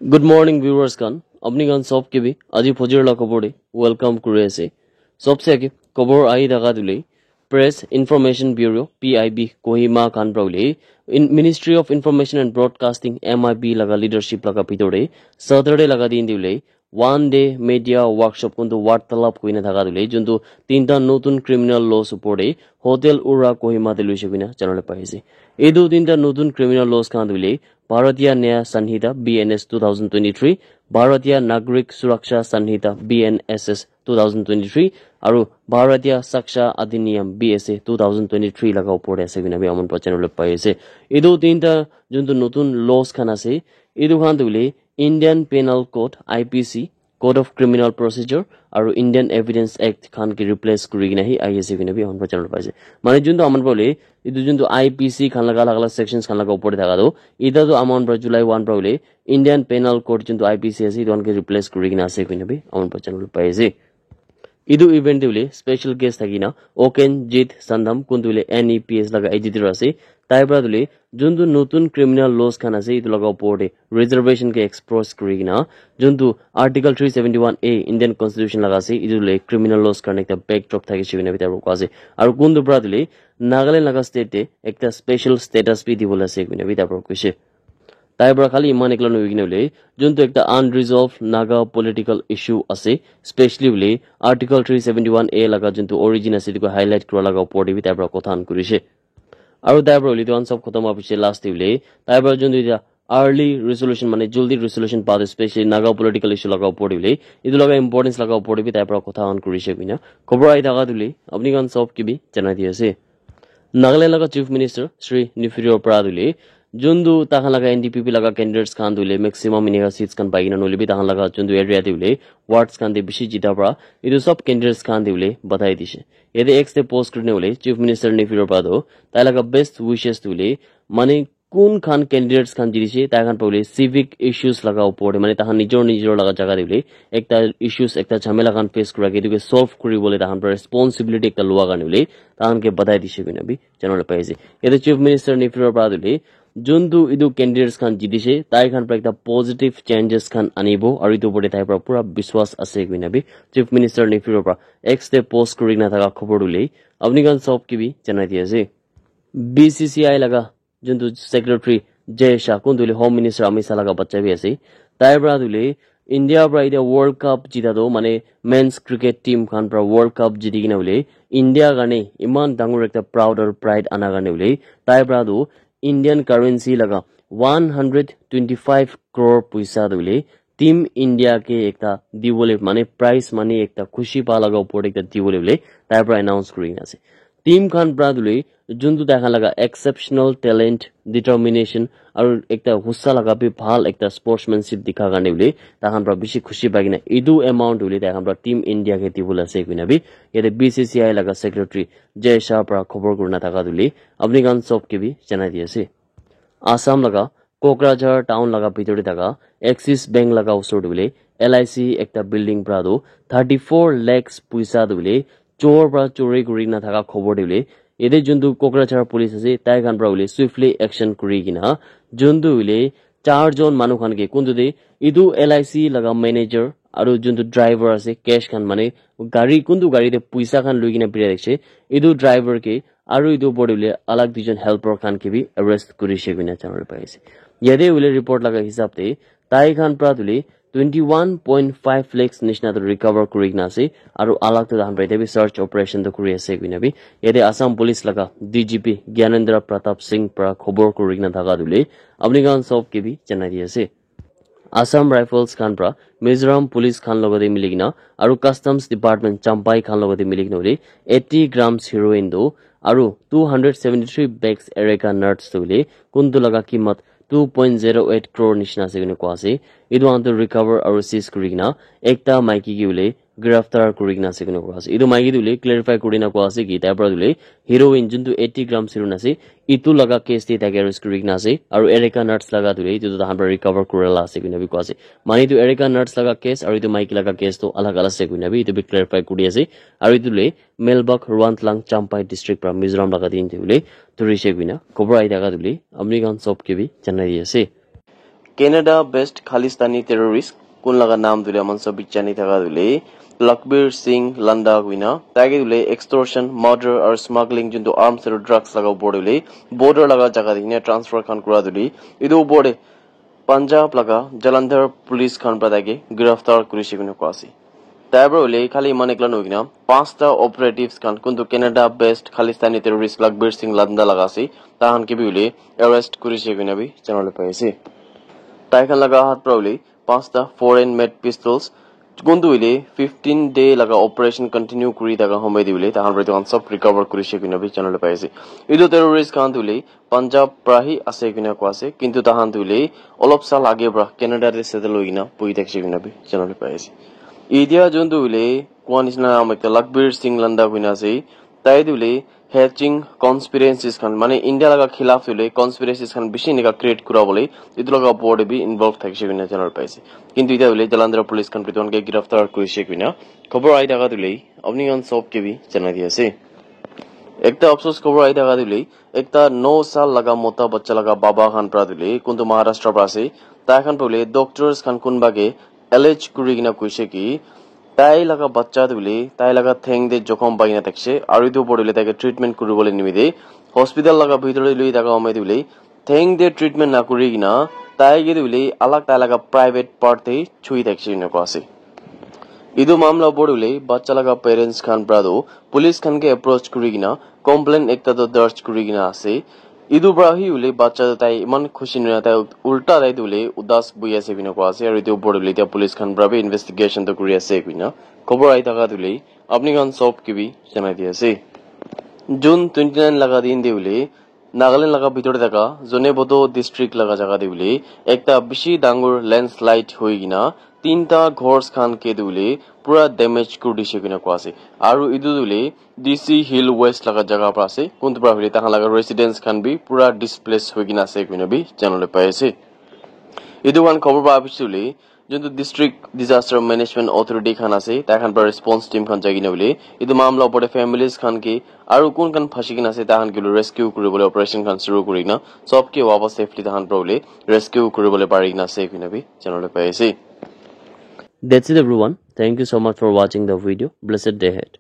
Good morning viewers kan apni kan sob ke bi aji phojir la kobore welcome kure ase sobse age kobor ai daga dule Press Information Bureau PIB Kohima kan braule in Ministry of Information and Broadcasting MIB laga leadership laga bidore Saturday laga din dule one day media workshop kundu wartalap kuina daga dule juntu tinta notun criminal laws upore hotel ura Kohima de luise kuina channel paise edu tinta notun criminal laws kan dule Bharatiya Nyaya Sanhita BNS 2023 Bharatiya Nagrik Suraksha Sanhita BNSS 2023 আৰু ভাৰতীয় সাক্ষা অধিনিয়ম BSA 2023 লগা ওপৰত আছে বিনা আমন পচানলৈ পাই আছে এদো তিনটা যোনটো নতুন লস খান আছে এদো খান তুলি Indian penal code IPC code of criminal procedure আৰু ইন্ডিয়ান এভিডেন্স এক্ট খান কি ৰিপ্লেস কৰি নাহি আইএসএ বিনা আমন পচানলৈ পাইছে মানে যোনটো আমন বলে এদো যোনটো IPC খান লগা লগা সেকশনস খান লগা ওপৰত থাকা দো ইদাটো আমন পৰা জুলাই 1 পৰা ইন্ডিয়ান পেনাল কোড যোনটো IPC আছে ইদনকে ৰিপ্লেস কৰি কিনা আছে বিনা আমন পচানলৈ পাইছে Idu event dule special guest thagina Oken Jit Sandham kundule NEPS laga editor ase taibra dule juntu notun criminal laws khan ase idu laga opore reservation ke express kurigina juntu article 371A Indian constitution laga ase idu dule criminal laws karne ekta backdrop thagi chibina bitar ko ase aru kundu bra dule Nagaland laga state te ekta special status bi dibole ase bina bitar ko kise তাইবৰা খালি ইমান একলা নইগিনলে যোনটো একটা আনৰিজলভ Naga political issue আছে specially বলে article 371A লাগা যোনটো origin আছে দিকো হাইলাইট কৰা লাগা পঢ়িবি তাইবৰা কথা আন কৰিছে আৰু তাইবৰা লিটো আন সব খতম হোৱাৰ পিছত লাষ্ট দিলে তাইবৰা যোনটো আৰ্লি ৰেজলিউশন মানে জলদি ৰেজলিউশন পাতে স্পেশালি নাগা পলিটিক্যাল ইস্যু লাগা পঢ়িবি ইটো লাগা ইম্পৰ্টেন্স লাগা পঢ়িবি তাইবৰা কথা আন কৰিছে বিনা খবৰ আই থাকা দিলে আপুনি গান সব কিবি জানাই দি আছে নাগালেণ্ড লাগা চিফ মিনিষ্টাৰ শ্ৰী নিফিৰিঅ প্ৰাদুলে jundu tahan laga NDPP laga candidates khan dule maximum inega seats kan paigina nolibi tahan laga jundu area dule wards kan de bishi jita pra idu sab candidates khan dule badai dise yede ex te post krine hole chief minister Nifiro Prado tai laga best wishes dule mane কোন খান candidates খান জিরিছে তা খান পাউলে civic issues লাগা উপরে মানে তাহান নিজর লাগা জায়গা দিলে একটা ইস্যুস একটা ঝামেলা খান ফেস করা এদিকে সলভ করি বলে তাহান রেসপন্সিবিলিটি একটা লোয়া গান হলে তাহানকে বাধাই দিছে বিনাবি চ্যানেলে পাইছে এতে চিফ মিনিস্টার নিফিরো প্রাদুলে যোনটো ইদু ক্যান্ডিডেটস খান জিতিছে তাই খান একটা পজিটিভ চেঞ্জেস খান আনিব আৰু ইটো পৰে তাই পুৰা বিশ্বাস আছে বিনাবি চিফ মিনিস্টাৰ নিফিৰো প্ৰা এক্স তে পোস্ট কৰি না থাকা খবর দিলে আপনি গান সব কিবি জানাই দিয়েছে BCCI লাগা juntu secretary Jay Shah kundule home minister Amit Shah laga bachcha bi ase taibra dule India bra ida world cup jita do mane men's cricket team khan bra world cup jiti gina bole India gane iman dangor ekta proud or pride ana gane bole taibra do Indian currency laga 125 crore paisa dule team India ke ekta dibole mane prize money ekta khushi pa laga upor ekta dibole bole taibra announce kuri ase team khan bra dule juntu দেখা লাগা exceptional talent determination আৰু একটা হুসা লাগা B ভাল একটা sportsmanship দেখা গানে বলি তাহান প্রা বেশি খুশি পাগিনা ইদু অ্যামাউন্ট বলি তাহান প্রা টিম ইন্ডিয়া কে দিবলা আছে কিনাবি এতে BCCI লাগা সেক্রেটারি জয় শাহ প্রা খবর করনা থাকা দুলি আপনি গান সব কে বি জানাই দিয়েছে আসাম লাগা কোকরাঝার টাউন লাগা ভিতরে থাকা এক্সিস ব্যাংক লাগা ওসর দুলি LIC একটা বিল্ডিং প্রা দো 34 lakhs পয়সা দুলি চোর প্রা চোরি করি না থাকা খবর দিলে এদের জন্তু কোকরাঝাড় পুলিশ আছে তাই খান প্রা সুইফটলি অ্যাকশন করি কিনা জন্তু হইলে 4 জন মানুষ খানকে কোনটো দে ইদু LIC লাগা ম্যানেজার আৰু জন্তু ড্রাইভার আছে ক্যাশ খান মানে গাড়ি কোনটো গাড়িতে পয়সা খান লই কিনা পিরা দেখছে ইদু ড্রাইভার কে আৰু ইদু বডিলে আলাগ দুজন হেল্পার খান কে বি অ্যারেস্ট করিছে বিনা চ্যানেল পাইছে ইয়াদে উলে রিপোর্ট লাগা হিসাবতে তাই খান প্রা তুলি 21.5 lakhs nishna to recover kuri na ase aru alag to han paite bi search operation to kuri ase bina bi yede Assam police laga DGP Gyanendra Pratap Singh pra khobor kuri na thaga dule apni gan sob ke bi janai di ase Assam Rifles khan pra Mizoram police khan logode miligina aru customs department Champai khan logode miligina ore 80 grams heroin do aru 273 bags Erica nuts dule kuntu laga kimat 2.08 crore nishna se gune ko ase idu anto recover aru seize kurigina ekta maiki ki ule giraftar kurigina se gune ko ase idu maiki dule clarify kurina ko ase ki ta pra dule heroin juntu 80 grams heroin ase itu laga case te ta arrest kurigina ase aru Erica nuts laga dule itu ta han recover kurela ase gune bi ko ase mani tu Erica nuts laga case aru itu maiki laga case to alag alag se gune bi itu bi clarify kuri ase aru itu dule Melbak Ruantlang Champai district pra Mizoram laga din dule turishe guna khobor ai daga dule amni gan sob ke bi janai ase Canada based Khalistani terrorist kun laga naam dule aman sob bichani thaga dule Lakbir Singh Landa guina tage dule extortion murder or smuggling junto arms or drugs laga bodule border laga jaga dine transfer khan kura dule idu bode Punjab laga Jalandhar police khan pradage giraftar kurishi gune kwasi Tabro le khali manekla nogina pasta operatives khan kuntu Canada based Khalistani terrorist Lakbir Singh Landa lagasi tahan ke bi arrest kurishi gune bi chanole paise Taikan laga hat probably pasta foreign made pistols kuntu 15 day laga operation continue kuri daga homai dibile tahan reto sab recover kurishe gune bi chanole paise ido terrorist khan dule Punjab prahi ase gune kwase kintu tahan dule olop sal age bra Canada re settle hoina pui dekhse gune bi chanole paise Idia jundu dule kwanisna amekta Lakbir Singh Landa guina sei tai dule hatching conspiracies khan mane India laga khilaf dule conspiracies khan bishi nega create kura bole idu laga board bi involved thakse gune channel paise kintu ida dule Jalandhar police khan priton ke giraftar kurise guna khobor ai daga dule apni on sob ke bi chana diase ekta afsos khobor ai daga dule ekta 9 saal laga mota bachcha laga baba khan pra dule kuntu Maharashtra pra ase ta khan pole doctors khan kun bage allege kuri gina kuise ki tai laga bachcha dule tai laga theng de jokhom baina takse aru idu bodile take treatment kuribole nimide hospital laga bhitore lui daga amai dule theng de treatment na kuri gina tai ge dule alag tai laga private part te chui takse ne ko ase idu mamla bodile bachcha laga parents khan brado police khan ke approach kuri gina complaint ekta to darj kuri gina ase idu brahi ule bachcha tai iman khushi na tai ulta dai dule udas bui ase bina ko ase aru idu bodile ta police khan brabe investigation to kuri ase bina khobor ai daga dule apni gan sob ki bi janai di ase June 29 laga din deule Nagaland laga bhitore daga Jonebodo district laga jaga deule ekta bishi dangur landslide hoi gina tinta ghors khan ke dule pura damage kur dishe gina ko ase aru idu dule DC Hill West laga jaga pa ase kuntu pra hile tahan laga residents khan bi pura displaced hoi gina ase gina bi janole pai ase idu wan khobor pa abisule juntu district disaster management authority khan ase ta khan par response team khan jagina bole idu mamla opore families khan ke aru kun kan phashi gina ase ta khan ke rescue kuribole operation khan shuru kurina sob ke wapas safely ta khan probably rescue kuribole pari gina ase gina bi janole pai ase That's it everyone. Thank you so much for watching the video. Blessed day ahead.